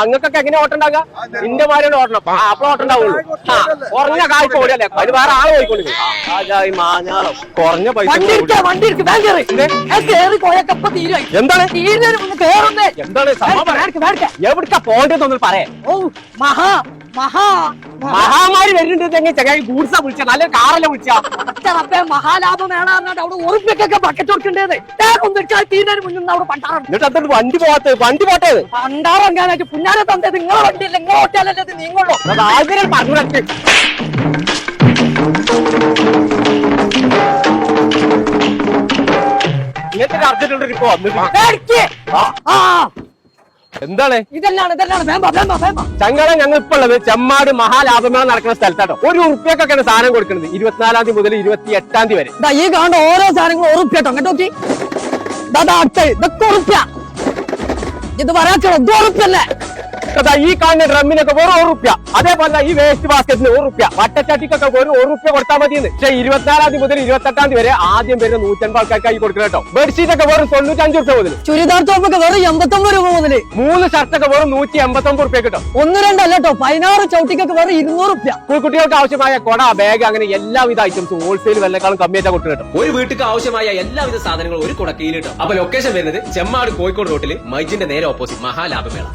അങ്ങക്കൊക്കെ എങ്ങനെ ഓട്ടം ഉണ്ടാകുക? നിന്റെ മാരിയുടെ ഓട്ടണം അപ്പൊ ഓട്ടം ഉണ്ടാവുള്ളൂ. കുറഞ്ഞ കായ്പ ഓടിയല്ലേ അത് വേറെ ആള് പോയിക്കൊണ്ടിരിക്കും. കുറഞ്ഞ പൈസ എന്താണ് എവിടക്ക പോണ്ടെന്നൊന്നും പറയാ. മഹാമാരി വരുന്നുണ്ടെങ്കിൽ ചങ്ങായി ഗൂഡ്സാ വിളിച്ച നല്ല കാറല്ലേ വിളിച്ച മഹാലാഭം വേണമെന്നാണ് അവിടെ ഉറപ്പൊക്കെ ബക്കറ്റ് കൊടുക്കേണ്ടത്. എന്നിട്ട് അത്തോട്ട് വണ്ടി പോട്ടെ പണ്ടാറങ്ങാനായിട്ട് പുന്നാരെ തന്നത് നിങ്ങളെ വണ്ടിയില്ല. നിങ്ങളെ ഓട്ടാലല്ലേ നീങ്ങുള്ളൂ. ആദ്യം പറഞ്ഞു ഇങ്ങനത്തെ ഒരു അർജന്റ് ഇപ്പൊ എന്താണ് ചങ്ങളെ ഞങ്ങൾ ഇപ്പൊ ഉള്ളത് ചെമ്മാട് മഹാലാഭമേള നടക്കുന്ന സ്ഥലത്താട്ടോ. ഒരു ഉറുപ്പ്യൊക്കെയാണ് സാധനം കൊടുക്കുന്നത് 24 തീയതി മുതൽ 28 തീയതി വരെ. ഈ കാണുന്ന ഓരോ സാധനങ്ങളും ഉറുപ്പ്യാട്ടോ. കേട്ടോ ഇതൊക്കെ ഉറുപ്പ്യ. ഇത് പറയാ ഉറുപ്പ്യല്ലേ. ഈ കാണുന്ന ഡ്രമ്മിനൊക്കെ വെറും ₹1. അതേപോലെ ഈ വേസ്റ്റ് ബാസ്കറ്റിന് ₹1. വട്ടച്ചട്ടിക്കൊക്കെ വെറും ₹1 കൊടുത്താൽ മതിയെന്ന്. പക്ഷേ 24 തീയതി മുതൽ 28 തീയതി വരെ ആദ്യം വരുന്ന 150 ആൾക്കാർക്കായി കൊടുക്കണം കേട്ടോ. ബെഡ്ഷീറ്റ് ഒക്കെ വെറും ₹95 മുതൽ. ചുരിദാർ ടോപ്പൊക്കെ വെറും ₹89 മുതൽ. 3 ഷർട്ടൊക്കെ വെറും ₹189 കിട്ടും. 1 2 അല്ല കേട്ടോ, 16 ചവിട്ടിക്കൊക്കെ വെറും ₹200. കുട്ടികൾക്ക് ആവശ്യമായ കൊട, ബാഗ് അങ്ങനെ എല്ലാവിധ ഐറ്റംസും ഹോൾസെയിൽ വിലക്കാളും കമ്മിയായിട്ടാ കൊടുക്കണം കേട്ടോ. ഒരു വീട്ടിലേക്ക് ആവശ്യമായ എല്ലാവിധ സാധനങ്ങളും ഒരു കുടക്കീൽ കിട്ടും. അപ്പൊ ലൊക്കേഷൻ വരുന്നത് ചെമ്മാട് കോഴിക്കോട് റോട്ടില് മൈജിന്റെ നേരെ ഓപ്പോസിറ്റ് മഹാലാഭമേള.